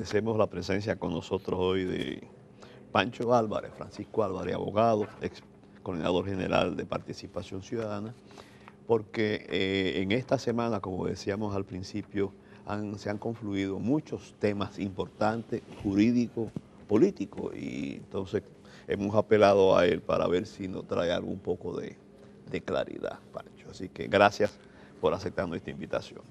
agradecemos la presencia con nosotros hoy de Pancho Álvarez, Francisco Álvarez, abogado, ex coordinador general de Participación Ciudadana, porque en esta semana, como decíamos al principio, se han confluido muchos temas importantes, jurídicos, políticos, y entonces hemos apelado a él para ver si nos trae algún poco de claridad, Pancho. Así que gracias por aceptar nuestra invitación.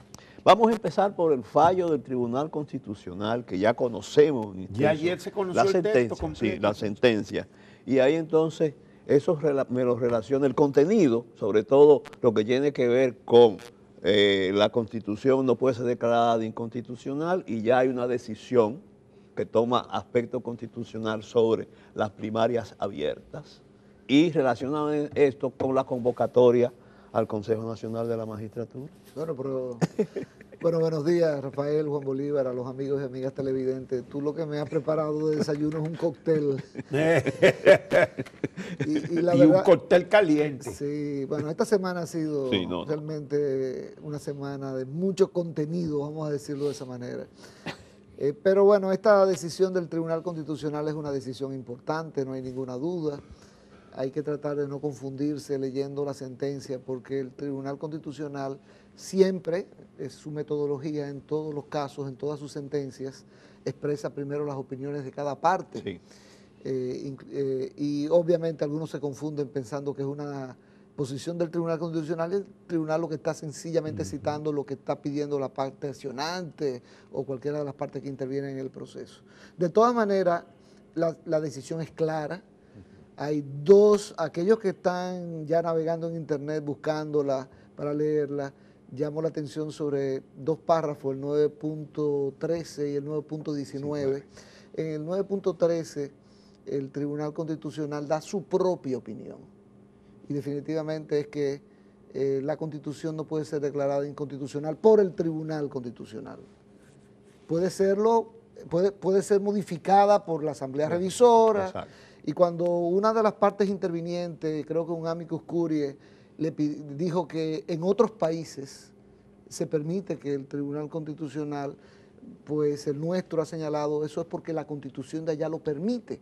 Vamos a empezar por el fallo del Tribunal Constitucional, que ya conocemos. Ya ayer se conoció la el sentencia, texto completo. sí, la sentencia. Y ahí entonces eso me lo relaciona el contenido, sobre todo lo que tiene que ver con la Constitución no puede ser declarada inconstitucional, y ya hay una decisión que toma aspecto constitucional sobre las primarias abiertas, y relaciona esto con la convocatoria al Consejo Nacional de la Magistratura. Bueno, buenos días, Rafael, Juan Bolívar, a los amigos y amigas televidentes. Tú lo que me has preparado de desayuno es un cóctel. y un cóctel caliente. Sí, bueno, esta semana ha sido realmente una semana de mucho contenido, vamos a decirlo de esa manera. Pero bueno, esta decisión del Tribunal Constitucional es una decisión importante, no hay ninguna duda. Hay que tratar de no confundirse leyendo la sentencia, porque el Tribunal Constitucional siempre, es su metodología en todos los casos, en todas sus sentencias, expresa primero las opiniones de cada parte. Sí. Y obviamente algunos se confunden pensando que es una posición del Tribunal Constitucional, y el Tribunal lo que está sencillamente citando lo que está pidiendo la parte accionante o cualquiera de las partes que intervienen en el proceso. De todas maneras, la decisión es clara. Hay aquellos que están ya navegando en internet buscándola para leerla, llamó la atención sobre dos párrafos, el 9.13 y el 9.19. En el 9.13 el Tribunal Constitucional da su propia opinión, y definitivamente es que la Constitución no puede ser declarada inconstitucional por el Tribunal Constitucional. Puede ser modificada por la Asamblea Revisora. Exacto. Y cuando una de las partes intervinientes, creo que un amicus curiae, dijo que en otros países se permite que el Tribunal Constitucional, pues el nuestro ha señalado, eso es porque la Constitución de allá lo permite,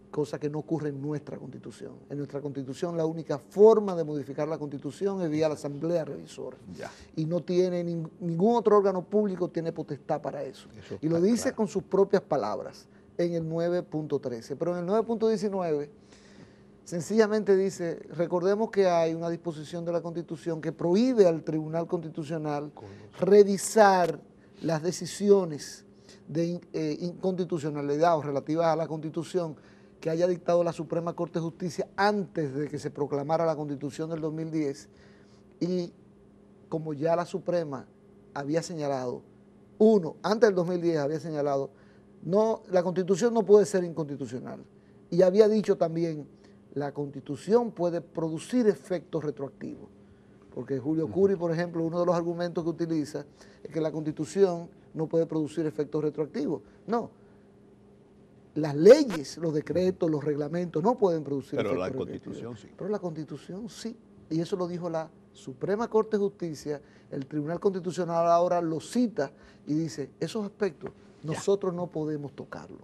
cosa que no ocurre en nuestra Constitución. En nuestra Constitución la única forma de modificar la Constitución es vía la Asamblea Revisora. Ya. Y no tiene ningún otro órgano público tiene potestad para eso. Y lo dice con sus propias palabras en el 9.13. Pero en el 9.19 sencillamente dice, recordemos que hay una disposición de la Constitución que prohíbe al Tribunal Constitucional revisar las decisiones de inconstitucionalidad o relativas a la Constitución que haya dictado la Suprema Corte de Justicia antes de que se proclamara la Constitución del 2010, y como ya la Suprema había señalado, antes del 2010 había señalado, no, la Constitución no puede ser inconstitucional, y había dicho también, la Constitución puede producir efectos retroactivos, porque Julio Curi, por ejemplo, uno de los argumentos que utiliza es que la Constitución no puede producir efectos retroactivos. No, las leyes, los decretos, los reglamentos no pueden producir efectos retroactivos. Pero la Constitución sí. Pero la Constitución sí, y eso lo dijo la Suprema Corte de Justicia. El Tribunal Constitucional ahora lo cita y dice, esos aspectos nosotros no podemos tocarlos.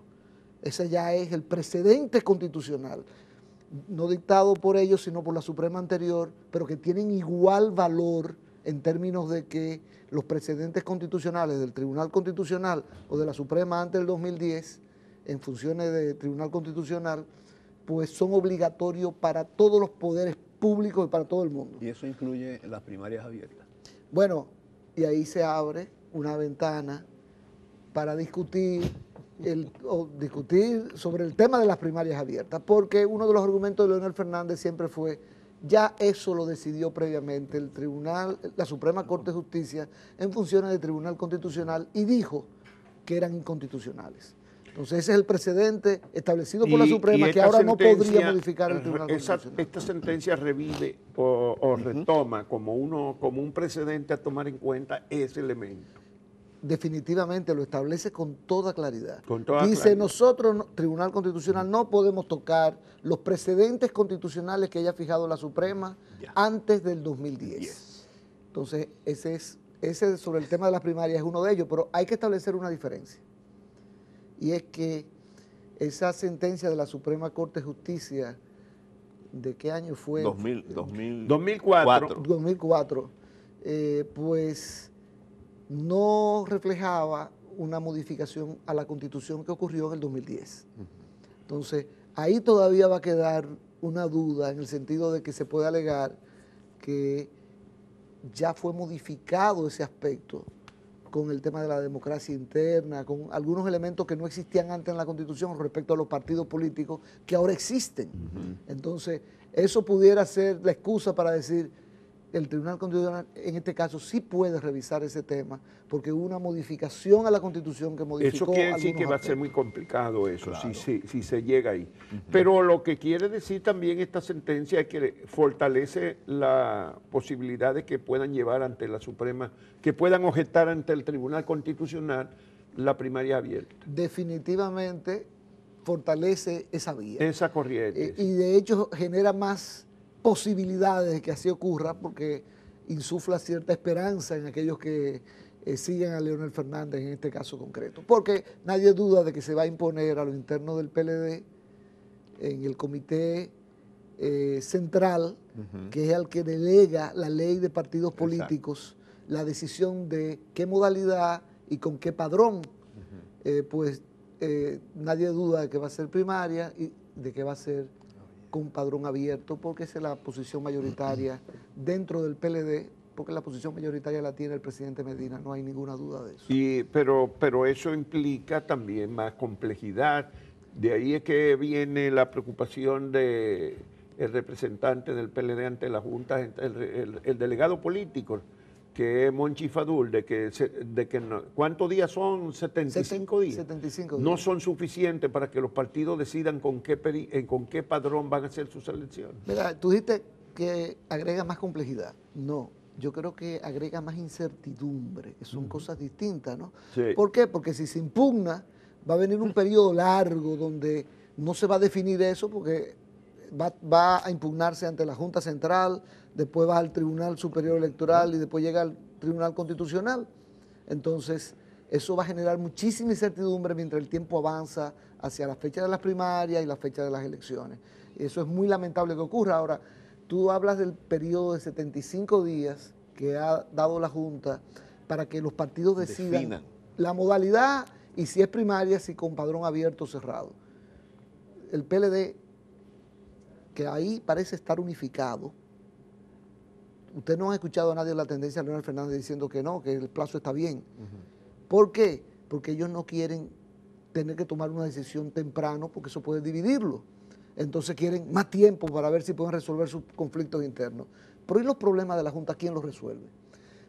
Ese ya es el precedente constitucional, no dictado por ellos, sino por la Suprema anterior, pero que tienen igual valor en términos de que los precedentes constitucionales del Tribunal Constitucional o de la Suprema antes del 2010, en funciones de Tribunal Constitucional, pues son obligatorios para todos los poderes públicos y para todo el mundo. ¿Y eso incluye las primarias abiertas? Bueno, y ahí se abre una ventana para discutir sobre el tema de las primarias abiertas, porque uno de los argumentos de Leonel Fernández siempre fue, ya eso lo decidió previamente el Tribunal, la Suprema Corte de Justicia en funciones del Tribunal Constitucional, y dijo que eran inconstitucionales. Entonces ese es el precedente establecido por la Suprema, que ahora no podría modificar el Tribunal Constitucional. Esta sentencia revive o retoma como un precedente a tomar en cuenta ese elemento. Definitivamente lo establece con toda claridad. Dice, nosotros, Tribunal Constitucional, no podemos tocar los precedentes constitucionales que haya fijado la Suprema antes del 2010. Entonces, ese sobre el tema de las primarias es uno de ellos, pero hay que establecer una diferencia. y es que esa sentencia de la Suprema Corte de Justicia, ¿de qué año fue? 2004. 2004, pues no reflejaba una modificación a la Constitución que ocurrió en el 2010. Entonces, ahí todavía va a quedar una duda en el sentido de que se puede alegar que ya fue modificado ese aspecto con el tema de la democracia interna, con algunos elementos que no existían antes en la Constitución respecto a los partidos políticos que ahora existen. Entonces, eso pudiera ser la excusa para decir el Tribunal Constitucional en este caso sí puede revisar ese tema porque hubo una modificación a la Constitución que modificó. Eso quiere decir que va a ser muy complicado eso, claro, si se llega ahí. Pero lo que quiere decir también esta sentencia es que fortalece la posibilidad de que puedan llevar ante la Suprema, que puedan objetar ante el Tribunal Constitucional la primaria abierta. Definitivamente fortalece esa vía. Esa corriente. Y de hecho genera más posibilidades de que así ocurra porque insufla cierta esperanza en aquellos que siguen a Leonel Fernández en este caso concreto. Porque nadie duda de que se va a imponer a lo interno del PLD en el comité central, que es el que delega la ley de partidos políticos, la decisión de qué modalidad y con qué padrón, nadie duda de que va a ser primaria y de que va a ser con padrón abierto, porque esa es la posición mayoritaria dentro del PLD, porque la posición mayoritaria la tiene el presidente Medina, no hay ninguna duda de eso. Pero eso implica también más complejidad, de ahí es que viene la preocupación del representante del PLD ante la Junta, el delegado político, que es Monchi Fadul, de que no, ¿cuántos días son? 75 días. 75 días. No son suficientes para que los partidos decidan con qué padrón van a hacer sus elecciones. Mira, tú dijiste que agrega más complejidad. No, yo creo que agrega más incertidumbre, que son cosas distintas, ¿no? Sí. ¿Por qué? Porque si se impugna, va a venir un periodo largo donde no se va a definir eso, porque va a impugnarse ante la Junta Central, después va al Tribunal Superior Electoral y después llega al Tribunal Constitucional. Entonces, eso va a generar muchísima incertidumbre mientras el tiempo avanza hacia la fecha de las primarias y la fecha de las elecciones. Eso es muy lamentable que ocurra. Ahora, tú hablas del periodo de 75 días que ha dado la Junta para que los partidos decidan la modalidad y si es primaria, si con padrón abierto o cerrado. El PLD, que ahí parece estar unificado. Usted no ha escuchado a nadie de la tendencia de Leonel Fernández diciendo que no, que el plazo está bien. ¿Por qué? Porque ellos no quieren tener que tomar una decisión temprano porque eso puede dividirlo. Entonces quieren más tiempo para ver si pueden resolver sus conflictos internos. Pero ¿y los problemas de la Junta quién los resuelve?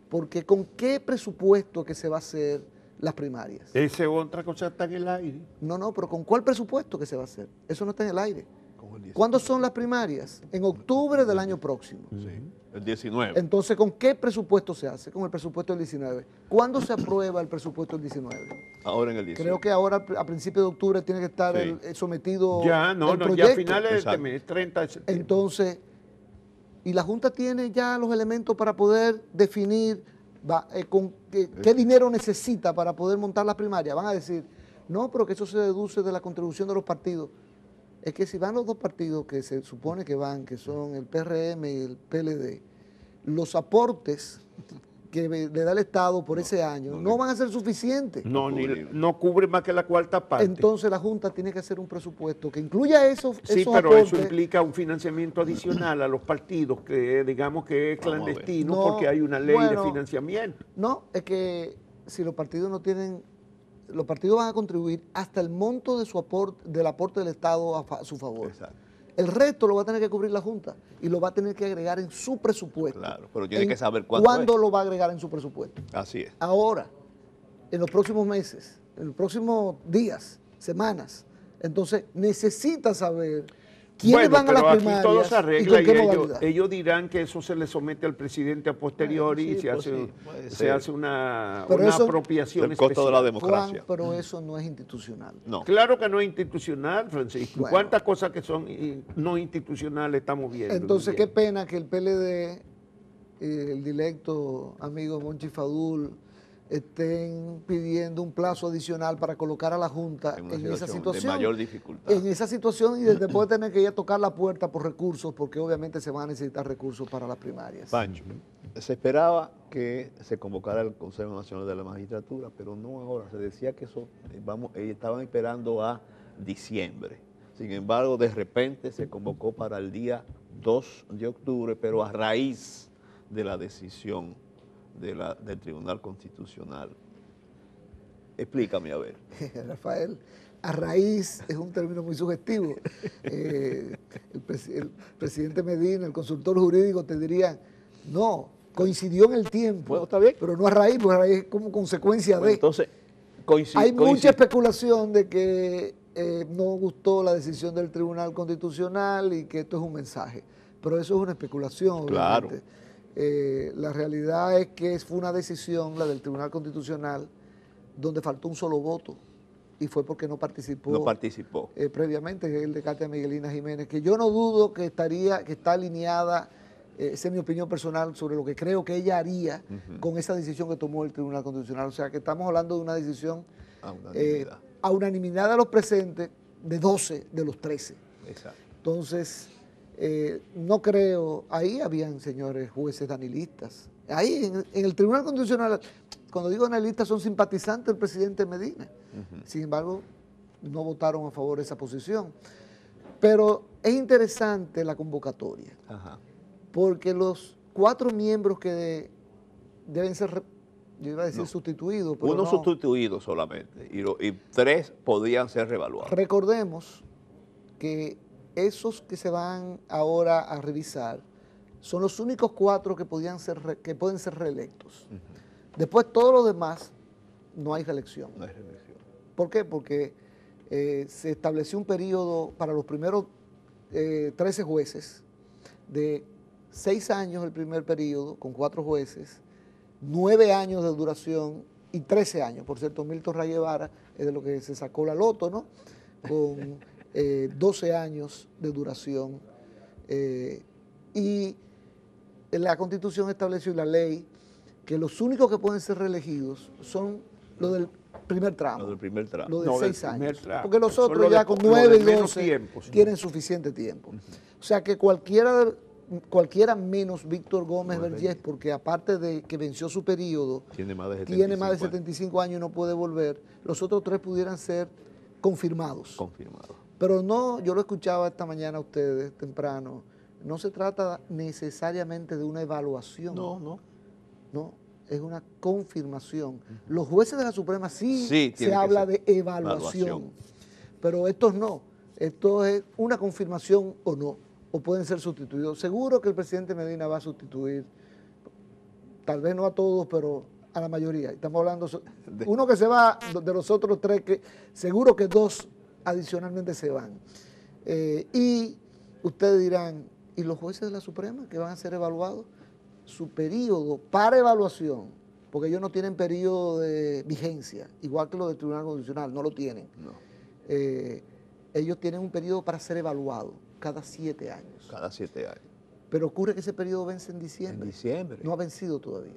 Porque ¿con qué presupuesto que se va a hacer las primarias? Esa es otra cosa que está en el aire. No, pero ¿con cuál presupuesto que se va a hacer? Eso no está en el aire. ¿Cuándo son las primarias? En octubre del año próximo. Sí, el 19. Entonces, ¿con qué presupuesto se hace? Con el presupuesto del 19. ¿Cuándo se aprueba el presupuesto del 19? Ahora en el 19. Creo que ahora a principios de octubre tiene que estar sometido ya, el proyecto. Ya a finales de este mes, 30 de septiembre. Entonces, y la Junta tiene ya los elementos para poder definir qué dinero necesita para poder montar la primaria. Van a decir, no, pero que eso se deduce de la contribución de los partidos. Es que si van los dos partidos que se supone que van, que son el PRM y el PLD, los aportes que le da el Estado por ese año no van a ser suficientes. No cubre más que la cuarta parte. Entonces la Junta tiene que hacer un presupuesto que incluya esos pero aportes. Eso implica un financiamiento adicional a los partidos que digamos que es clandestino porque hay una ley de financiamiento. No, es que si los partidos no tienen... Los partidos van a contribuir hasta el monto de su aporte, del aporte del Estado a su favor. Exacto. El resto lo va a tener que cubrir la Junta y lo va a tener que agregar en su presupuesto. Claro, pero tiene que saber cuándo lo va a agregar en su presupuesto. Así es. Ahora, en los próximos meses, en los próximos días, semanas, entonces necesita saber quiénes van a las primarias aquí todo se arregla y con qué modalidad. Ellos dirán que eso se le somete al presidente a posteriori y se hace una apropiación el costo de la democracia. Juan, pero eso no es institucional. No. Claro que no es institucional, Francisco. Bueno, ¿cuántas cosas que son no institucionales estamos viendo? Entonces, qué pena que el PLD, el directo amigo Monchi Fadul, estén pidiendo un plazo adicional para colocar a la Junta en esa situación. De mayor dificultad. En esa situación y después tener que ir a tocar la puerta por recursos, porque obviamente se van a necesitar recursos para las primarias. Pancho, se esperaba que se convocara el Consejo Nacional de la Magistratura, pero no ahora. Se decía que eso, estaban esperando a diciembre. Sin embargo, de repente se convocó para el día 2 de octubre, pero a raíz de la decisión del Tribunal Constitucional. Explícame, a ver. Rafael, a raíz es un término muy sugestivo. El presidente Medina, el consultor jurídico, te diría, no, coincidió en el tiempo, Bueno, está bien, pero no a raíz, porque a raíz es como consecuencia bueno, de... entonces, Hay mucha especulación de que no gustó la decisión del Tribunal Constitucional y que esto es un mensaje, pero eso es una especulación, Claro. obviamente. La realidad es que fue una decisión, la del Tribunal Constitucional, donde faltó un solo voto y fue porque no participó. No participó. Previamente, el de Katia Miguelina Jiménez, que yo no dudo que está alineada, esa es mi opinión personal sobre lo que creo que ella haría con esa decisión que tomó el Tribunal Constitucional. O sea, que estamos hablando de una decisión a unanimidad de los presentes, de 12 de los 13. Exacto. Entonces, no creo, ahí habían, señores, jueces danilistas. Ahí, en el Tribunal Constitucional, cuando digo danilistas, son simpatizantes del presidente Medina. Sin embargo, no votaron a favor de esa posición. Pero es interesante la convocatoria, porque los 4 miembros que deben ser, yo iba a decir sustituidos, pero uno no. sustituido solamente, y 3 podían ser revaluados. Recordemos que esos que se van ahora a revisar son los únicos 4 que pueden ser reelectos. Después, todos los demás, no hay reelección. No hay reelección. ¿Por qué? Porque se estableció un periodo para los primeros 13 jueces de 6 años el primer periodo, con 4 jueces, 9 años de duración y 13 años. Por cierto, Milton Ray Guevara es de lo que se sacó la loto, ¿no? Con 12 años de duración. Y la Constitución estableció, y la ley, que los únicos que pueden ser reelegidos son los del primer tramo. Los del primer tramo. Los de No, 6 del primer años. tramo. Porque los Son otros los ya de- con los de 9 y menos 12 tiempo, sí. tienen suficiente tiempo. O sea que cualquiera menos Víctor Gómez Vergés, porque aparte de que venció su periodo, Tiene más de 75 años y no puede volver, los otros 3 pudieran ser confirmados. confirmados. Pero no, yo lo escuchaba esta mañana a ustedes temprano, no se trata necesariamente de una evaluación. No. No, es una confirmación. Los jueces de la Suprema sí tiene se que habla ser de evaluación, pero estos no. Esto es una confirmación o no, o pueden ser sustituidos. Seguro que el presidente Medina va a sustituir, tal vez no a todos, pero a la mayoría. Estamos hablando, uno que se va, de los otros 3, que seguro que 2 adicionalmente se van. Y ustedes dirán, ¿y los jueces de la Suprema que van a ser evaluados? Su periodo para evaluación, porque ellos no tienen periodo de vigencia, igual que los del Tribunal Constitucional, no lo tienen. No. Ellos tienen un periodo para ser evaluados cada 7 años. Cada 7 años. Pero ocurre que ese periodo vence en diciembre. En diciembre. No ha vencido todavía.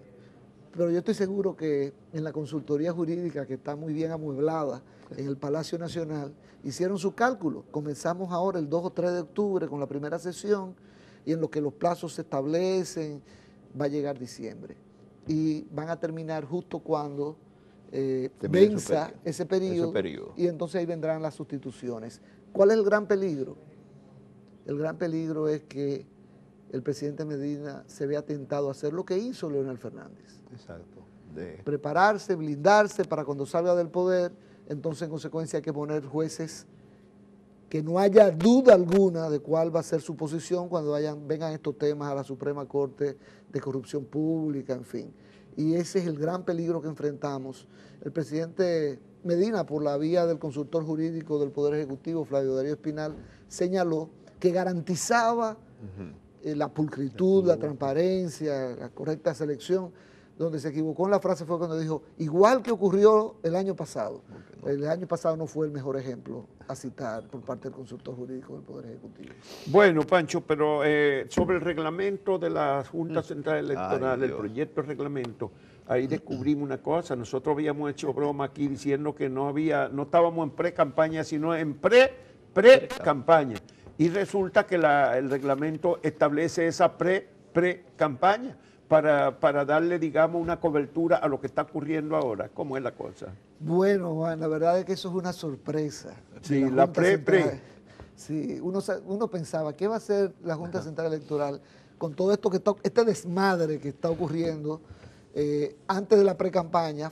Pero yo estoy seguro que en la consultoría jurídica, que está muy bien amueblada en el Palacio Nacional, hicieron su cálculo. Comenzamos ahora el 2 o 3 de octubre con la primera sesión, y en lo que los plazos se establecen, va a llegar diciembre. Y van a terminar justo cuando venza ese periodo, y entonces ahí vendrán las sustituciones. ¿Cuál es el gran peligro? El gran peligro es que el presidente Medina se vea tentado a hacer lo que hizo Leonel Fernández. Exacto. Prepararse, blindarse para cuando salga del poder, entonces en consecuencia hay que poner jueces que no haya duda alguna de cuál va a ser su posición cuando vengan estos temas a la Suprema Corte de corrupción pública, en fin. Y ese es el gran peligro que enfrentamos. El presidente Medina, por la vía del consultor jurídico del Poder Ejecutivo, Flavio Darío Espinal, señaló que garantizaba la pulcritud, la transparencia, la correcta selección. Donde se equivocó en la frase fue cuando dijo, igual que ocurrió el año pasado. El año pasado no fue el mejor ejemplo a citar por parte del consultor jurídico del Poder Ejecutivo. Bueno, Pancho, pero sobre el reglamento de la Junta Central Electoral, el proyecto de reglamento, ahí descubrimos una cosa. Nosotros habíamos hecho broma aquí diciendo que no estábamos en pre-campaña, sino en pre-campaña. Y resulta que el reglamento establece esa pre-campaña para darle, digamos, una cobertura a lo que está ocurriendo ahora. ¿Cómo es la cosa? Bueno, Juan, la verdad es que eso es una sorpresa. Sí, de la Junta Central. Sí, uno pensaba, ¿qué va a hacer la Junta Central Electoral con todo esto este desmadre que está ocurriendo antes de la pre-campaña,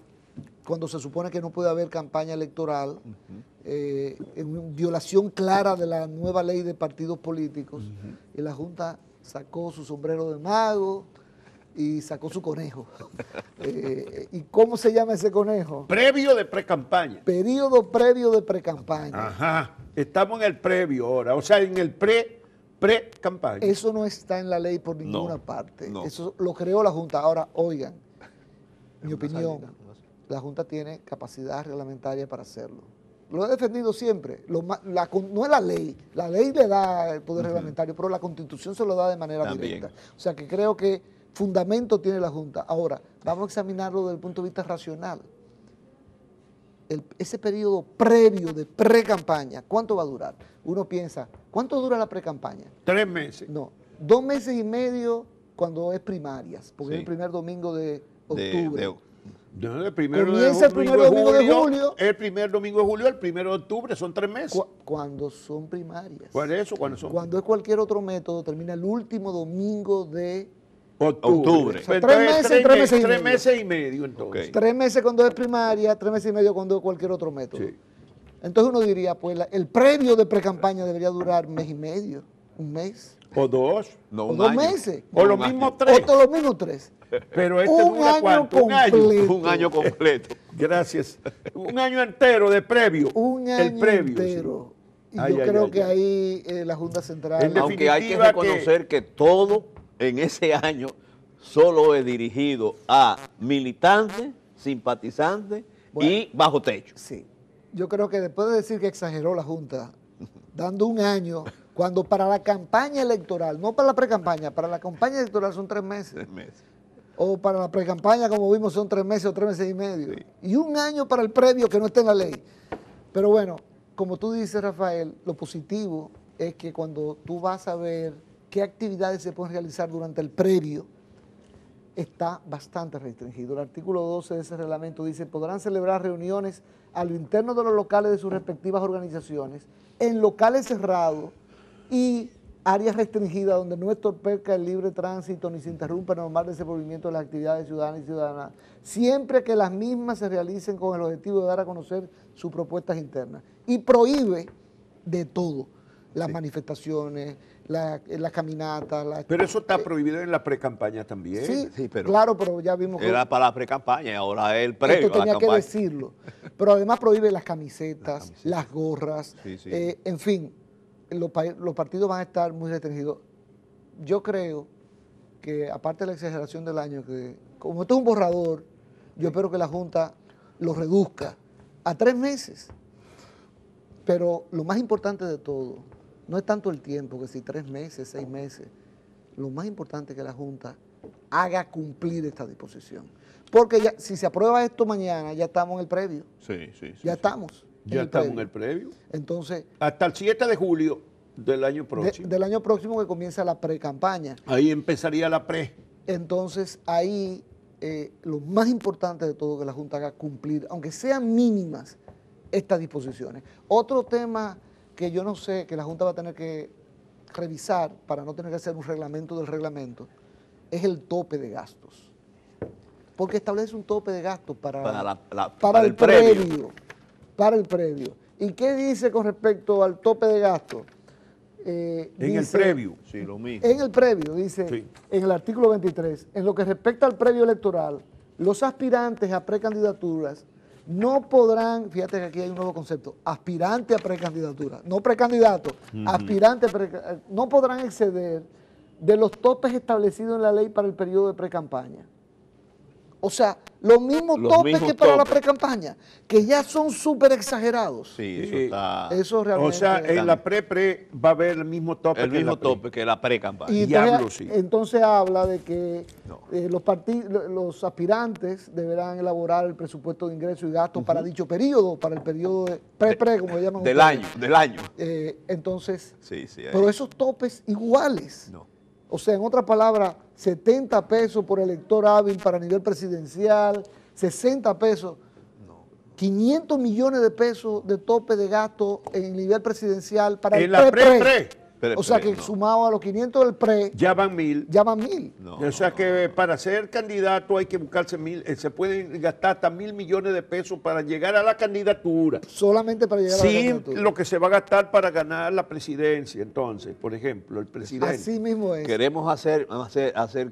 cuando se supone que no puede haber campaña electoral, en violación clara de la nueva ley de partidos políticos, y la Junta sacó su sombrero de mago y sacó su conejo. ¿Y cómo se llama ese conejo? Previo de pre-campaña. Periodo previo de pre-campaña. Ajá, estamos en el previo ahora, o sea, en el pre-campaña. Eso no está en la ley por ninguna parte. Eso lo creó la Junta. Ahora, oigan, mi opinión, la Junta tiene capacidad reglamentaria para hacerlo. Lo he defendido siempre. No es la ley le da el poder reglamentario, pero la Constitución se lo da de manera directa. O sea que creo que fundamento tiene la Junta. Ahora, vamos a examinarlo desde el punto de vista racional. Ese periodo previo de pre-campaña, ¿cuánto va a durar? Uno piensa, ¿cuánto dura la pre-campaña? 3 meses. No, 2 meses y medio cuando es primarias, porque es el primer domingo de octubre. El primer Comienza el primer domingo de julio. El primer domingo de julio, el 1 de octubre, son 3 meses. Cuando son primarias. ¿Cuál es eso? ¿Cuándo son? Cuando es cualquier otro método, termina el último domingo de octubre. O sea, 3 meses y medio, entonces. 3 meses cuando es primaria, 3 meses y medio cuando es cualquier otro método. Sí. Entonces uno diría, pues el previo de pre-campaña debería durar 1 mes y medio, 1 mes. O 2. No, o 2 meses. O los mismos 3. O los mismos 3. Pero este dura ¿cuánto? Un año completo. Gracias. Un año entero de previo. Un año entero. Sí. Y yo creo que ahí la Junta Central... Aunque hay que reconocer que todo en ese año solo es dirigido a militantes, simpatizantes y bajo techo. Sí. Yo creo que después de decir que exageró la Junta, dando un año, cuando para la campaña electoral, no para la pre-campaña, para la campaña electoral son 3 meses. 3 meses. O para la pre-campaña, como vimos, son 3 meses o 3 meses y medio. Sí. Y un año para el previo que no está en la ley. Pero bueno, como tú dices, Rafael, lo positivo es que cuando tú vas a ver qué actividades se pueden realizar durante el previo, está bastante restringido. El artículo 12 de ese reglamento dice, podrán celebrar reuniones a lo interno de los locales de sus respectivas organizaciones, en locales cerrados y áreas restringidas donde no estorpezca el libre tránsito ni se interrumpa el normal desenvolvimiento de las actividades ciudadanas y ciudadanas, siempre que las mismas se realicen con el objetivo de dar a conocer sus propuestas internas. Y prohíbe de todo, las manifestaciones, las caminatas. Pero eso está prohibido en la pre-campaña también. Sí, pero claro, pero ya vimos que... Era para la pre-campaña y ahora es el previo esto tenía que decirlo. Pero además prohíbe las camisetas, las gorras, en fin, los partidos van a estar muy restringidos. Yo creo que, aparte de la exageración del año, que como esto es un borrador, yo espero que la Junta lo reduzca a 3 meses. Pero lo más importante de todo, no es tanto el tiempo, que si 3 meses, 6 meses, lo más importante es que la Junta haga cumplir esta disposición. Porque ya, si se aprueba esto mañana, ya estamos en el previo. Ya estamos. Ya estamos en el previo. Entonces, hasta el 7 de julio del año próximo. Del año próximo que comienza la pre-campaña. Ahí empezaría la pre. Entonces, ahí lo más importante de todo es que la Junta haga cumplir, aunque sean mínimas, estas disposiciones. Otro tema que yo no sé, que la Junta va a tener que revisar para no tener que hacer un reglamento del reglamento, es el tope de gastos. Porque establece un tope de gastos para el previo. Para el previo. ¿Y qué dice con respecto al tope de gastos? En el previo. Sí, lo mismo. En el previo, dice, en el artículo 23, en lo que respecta al previo electoral, los aspirantes a precandidaturas no podrán, fíjate que aquí hay un nuevo concepto, aspirante a precandidatura, no precandidato, aspirante a no podrán exceder de los topes establecidos en la ley para el periodo de precampaña. O sea, los mismos Los topes mismos que para la topes. pre-campaña, que ya son súper exagerados. Sí, eso está. Eso realmente... O sea, en la pre-pre va a haber el mismo tope El que en la mismo pre. tope que la pre-campaña. Y Diablo, entonces, sí. entonces habla de que No. los aspirantes deberán elaborar el presupuesto de ingresos y gastos para dicho periodo, para el periodo de pre-pre, como le llaman Del ustedes. año, del año. Entonces, Sí, sí. pero esos topes iguales. No. O sea, en otras palabras, 70 pesos por elector hábil para nivel presidencial, 60 pesos, No. 500 millones de pesos de tope de gasto en nivel presidencial para En el la pre-pre. pre-pre O sea que no. sumado a los 500 del pre, ya van 1000. ya van 1000. No, O sea que para ser candidato hay que buscarse 1000, se pueden gastar hasta 1000 millones de pesos para llegar a la candidatura. Solamente para llegar a la Sí, candidatura. lo que se va a gastar para ganar la presidencia, entonces, por ejemplo, el presidente. Así mismo es. Queremos hacer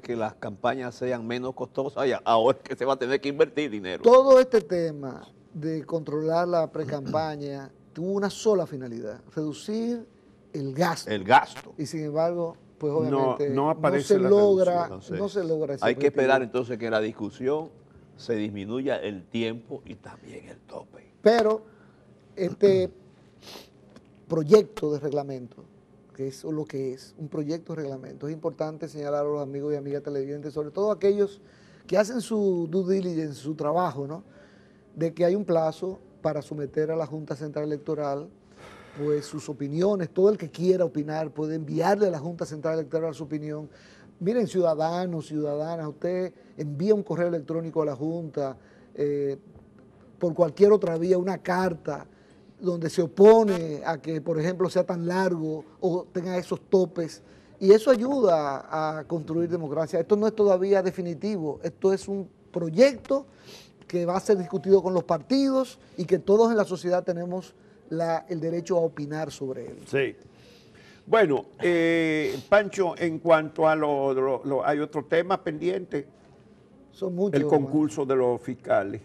que las campañas sean menos costosas. Ya, ahora es que se va a tener que invertir dinero. Todo este tema de controlar la pre-campaña tuvo una sola finalidad, reducir el gasto. El gasto. Y sin embargo, pues No, obviamente no aparece se la logra, reducción. Entonces, no se logra ese hay que objetivo. esperar entonces que la discusión se disminuya el tiempo y también el tope. Pero este proyecto de reglamento, que es lo que es, un proyecto de reglamento, es importante señalar a los amigos y amigas televidentes, sobre todo aquellos que hacen su due diligence, su trabajo, ¿no? De que hay un plazo para someter a la Junta Central Electoral pues sus opiniones. Todo el que quiera opinar puede enviarle a la Junta Central Electoral su opinión. Miren, ciudadanos, ciudadanas, usted envía un correo electrónico a la Junta, por cualquier otra vía, una carta donde se opone a que, por ejemplo, sea tan largo o tenga esos topes. Y eso ayuda a construir democracia. Esto no es todavía definitivo, esto es un proyecto que va a ser discutido con los partidos y que todos en la sociedad tenemos el derecho a opinar sobre él. Sí. Bueno, Pancho, en cuanto a hay otro tema pendiente, Son muchos. el concurso de los fiscales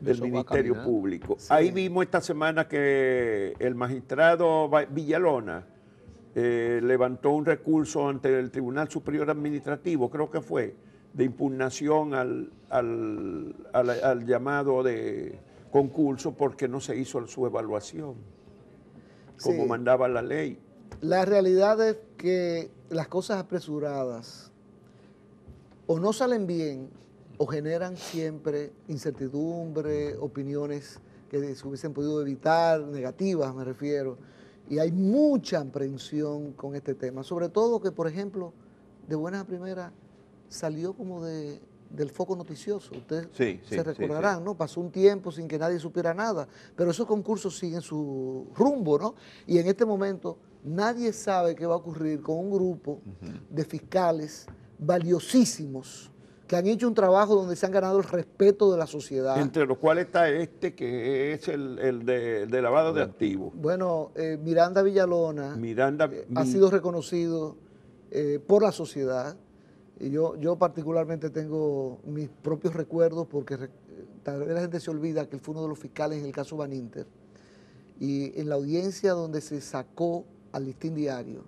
del Eso va Ministerio caminando. Público. Sí. Ahí vimos esta semana que el magistrado Villalona levantó un recurso ante el Tribunal Superior Administrativo, creo que fue, de impugnación al llamado de concurso porque no se hizo su evaluación, como Sí. mandaba la ley. La realidad es que las cosas apresuradas o no salen bien o generan siempre incertidumbre, opiniones que se hubiesen podido evitar, negativas me refiero, y hay mucha aprehensión con este tema, sobre todo que, por ejemplo, de buenas a primeras salió como del foco noticioso. Ustedes Sí, se sí, recordarán, ¿no? Pasó un tiempo sin que nadie supiera nada, pero esos concursos siguen su rumbo, ¿no? Y en este momento nadie sabe qué va a ocurrir con un grupo de fiscales valiosísimos que han hecho un trabajo donde se han ganado el respeto de la sociedad. Entre los cuales está que es el de lavado de activos. Bueno, Miranda Villalona Miranda ha sido reconocido por la sociedad. Y yo particularmente tengo mis propios recuerdos porque tal vez la gente se olvida que él fue uno de los fiscales en el caso Baninter. Y en la audiencia donde se sacó al listín diario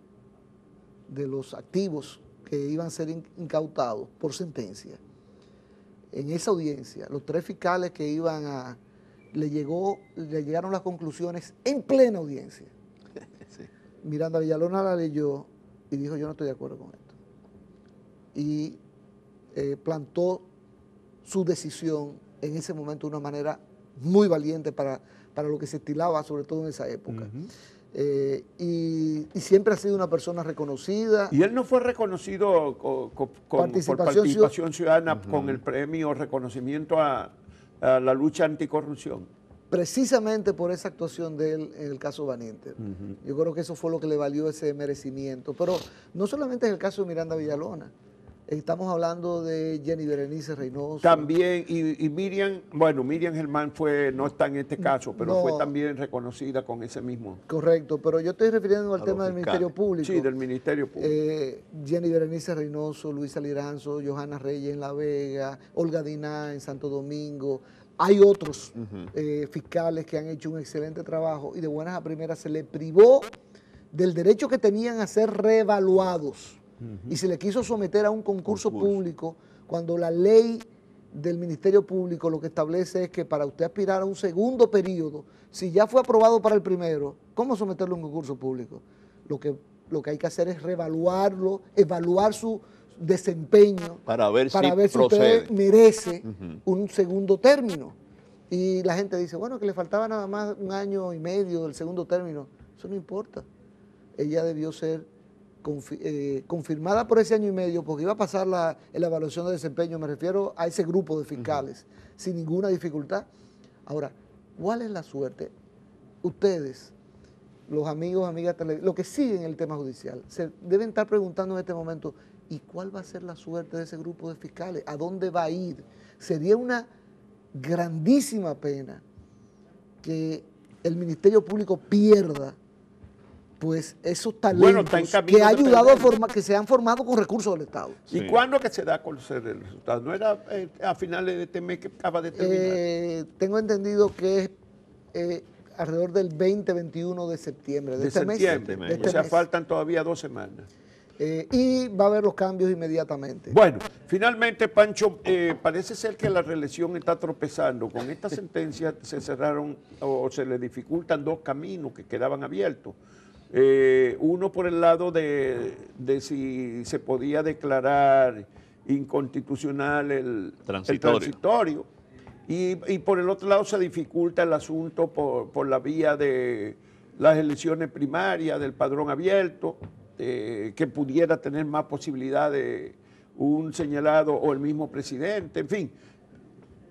de los activos que iban a ser incautados por sentencia, en esa audiencia, los 3 fiscales que iban le llegaron las conclusiones en plena audiencia. Sí. Miranda Villalona la leyó y dijo: yo no estoy de acuerdo con esto. Y plantó su decisión en ese momento de una manera muy valiente para lo que se estilaba, sobre todo en esa época. Y siempre ha sido una persona reconocida. Y él no fue reconocido por participación ciudadana con el premio reconocimiento a la lucha anticorrupción. Precisamente por esa actuación de él en el caso Baninter. Yo creo que eso fue lo que le valió ese merecimiento. Pero no solamente en el caso de Miranda Villalona. Estamos hablando de Jenny Berenice Reynoso. También, y Miriam, bueno, Miriam Germán no está en este caso, pero No. fue también reconocida con ese mismo. Correcto, pero yo estoy refiriendo al A tema los del Ministerio fiscales. Público. Sí, del Ministerio Público. Jenny Berenice Reynoso, Luisa Liranzo, Johanna Reyes en La Vega, Olga Diná en Santo Domingo. Hay otros fiscales que han hecho un excelente trabajo y de buenas a primeras se les privó del derecho que tenían a ser reevaluados y se les quiso someter a un concurso público cuando la ley del Ministerio Público lo que establece es que para usted aspirar a un segundo periodo, si ya fue aprobado para el primero, ¿cómo someterlo a un concurso público? Lo que hay que hacer es reevaluarlo, evaluar su desempeño para ver si usted procede. merece un segundo término. Y la gente dice, bueno, que le faltaba nada más 1 año y medio del segundo término. Eso no importa. Ella debió ser confirmada por ese 1 año y medio porque iba a pasar la evaluación de desempeño, me refiero a ese grupo de fiscales, sin ninguna dificultad. Ahora, ¿cuál es la suerte? Ustedes, los amigos, amigas, los que siguen el tema judicial, se deben estar preguntando en este momento, ¿y cuál va a ser la suerte de ese grupo de fiscales? ¿A dónde va a ir? Sería una grandísima pena que el Ministerio Público pierda pues esos talentos que ha ayudado a formar, que se han formado con recursos del Estado. ¿Y cuándo que se da a conocer el resultado? ¿No era a finales de este mes que acaba de terminar? Tengo entendido que es alrededor del 20-21 de septiembre. De septiembre, o sea, faltan todavía 2 semanas. Y va a haber los cambios inmediatamente. Bueno, finalmente, Pancho, parece ser que la reelección está tropezando. Con esta sentencia se cerraron o se le dificultan 2 caminos que quedaban abiertos. Uno por el lado de si se podía declarar inconstitucional el transitorio y por el otro lado se dificulta el asunto por la vía de las elecciones primarias, del padrón abierto, que pudiera tener más posibilidad de un señalado o el mismo presidente, en fin.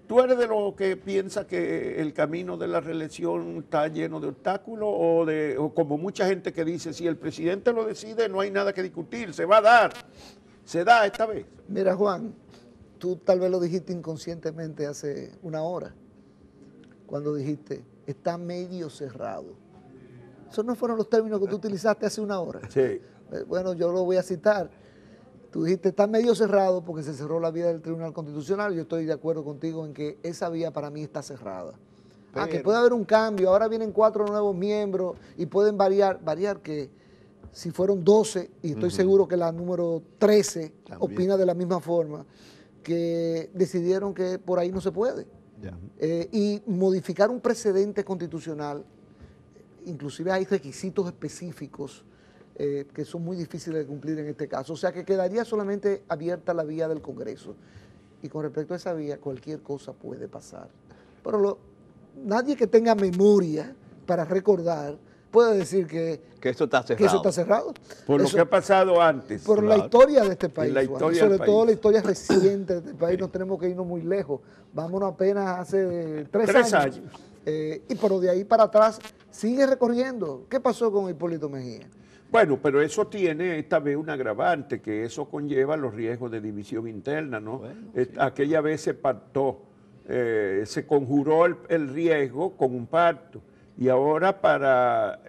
¿Tú eres de los que piensa que el camino de la reelección está lleno de obstáculos o como mucha gente que dice, si el presidente lo decide no hay nada que discutir, se va a dar, se da esta vez? Mira, Juan, tú tal vez lo dijiste inconscientemente hace 1 hora, cuando dijiste, está medio cerrado. Esos no fueron los términos que tú utilizaste hace 1 hora. Sí. Bueno, yo lo voy a citar. Tú dijiste, está medio cerrado porque se cerró la vía del Tribunal Constitucional. Yo estoy de acuerdo contigo en que esa vía para mí está cerrada. Que puede haber un cambio, ahora vienen 4 nuevos miembros y pueden variar que si fueron 12, y estoy seguro que la número 13 también opina de la misma forma, que decidieron que por ahí no se puede. Y modificar un precedente constitucional, inclusive hay requisitos específicos que son muy difíciles de cumplir en este caso. O sea que quedaría solamente abierta la vía del Congreso. Y con respecto a esa vía, cualquier cosa puede pasar. Pero nadie que tenga memoria para recordar puede decir que eso está cerrado. Por lo que ha pasado antes. Por la historia de este país. Sobre todo la historia reciente de este país, no tenemos que irnos muy lejos. Vámonos apenas hace 3 años. Pero de ahí para atrás sigue recorriendo. ¿Qué pasó con Hipólito Mejía? Bueno, pero eso tiene esta vez un agravante, que eso conlleva los riesgos de división interna, ¿no? Bueno, sí. Aquella vez se pactó, se conjuró el riesgo con un pacto, y ahora para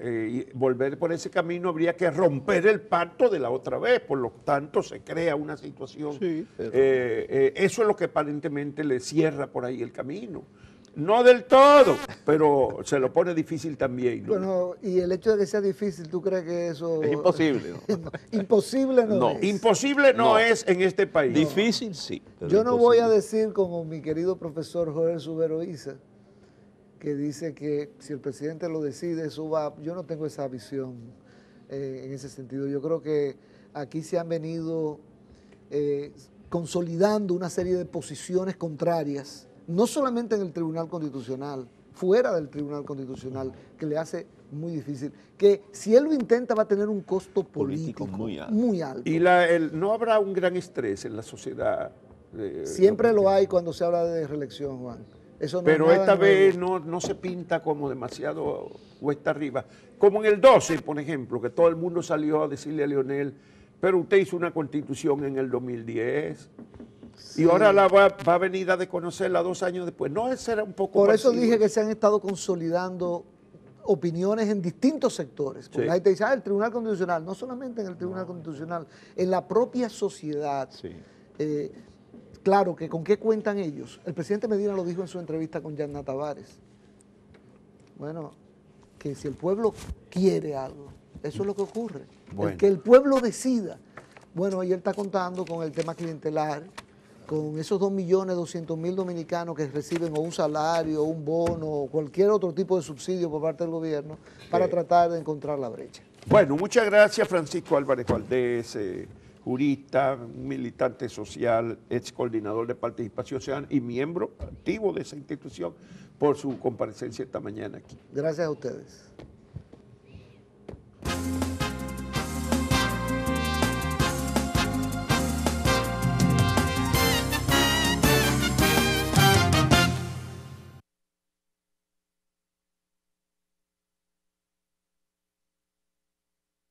volver por ese camino habría que romper el pacto de la otra vez, por lo tanto se crea una situación. Sí, pero eso es lo que aparentemente le cierra por ahí el camino. No del todo, pero se lo pone difícil también, ¿no? Bueno, y el hecho de que sea difícil, ¿tú crees que eso...? Es imposible, ¿no? Imposible no es. Imposible no es en este país. Difícil sí. Yo no voy a decir como mi querido profesor Joel Subero Isa, que dice que si el presidente lo decide, eso va... Yo no tengo esa visión en ese sentido. Yo creo que aquí se han venido consolidando una serie de posiciones contrarias, no solamente en el Tribunal Constitucional, fuera del Tribunal Constitucional, que le hace muy difícil, que si él lo intenta va a tener un costo político muy alto. Y no habrá un gran estrés en la sociedad. Siempre lo hay cuando se habla de reelección, Juan. Eso no pero esta vez no se pinta como demasiado cuesta arriba. Como en el 12, por ejemplo, que todo el mundo salió a decirle a Leonel, pero usted hizo una constitución en el 2010... Sí. Y ahora va a venir a desconocerla 2 años después. No, será un poco Por eso dije que se han estado consolidando opiniones en distintos sectores. Porque la gente dice, el Tribunal Constitucional, no solamente en el Tribunal Constitucional, en la propia sociedad. Sí. Claro, que ¿con qué cuentan ellos? El presidente Medina lo dijo en su entrevista con Yanna Tavares. Bueno, que si el pueblo quiere algo, eso es lo que ocurre. Bueno. Que el pueblo decida. Bueno, y él está contando con el tema clientelar, con esos 2.200.000 dominicanos que reciben o un salario, o un bono, o cualquier otro tipo de subsidio por parte del gobierno, para tratar de encontrar la brecha. Bueno, muchas gracias Francisco Álvarez Valdés, jurista, militante social, ex coordinador de participación ciudadana y miembro activo de esa institución, por su comparecencia esta mañana aquí. Gracias a ustedes.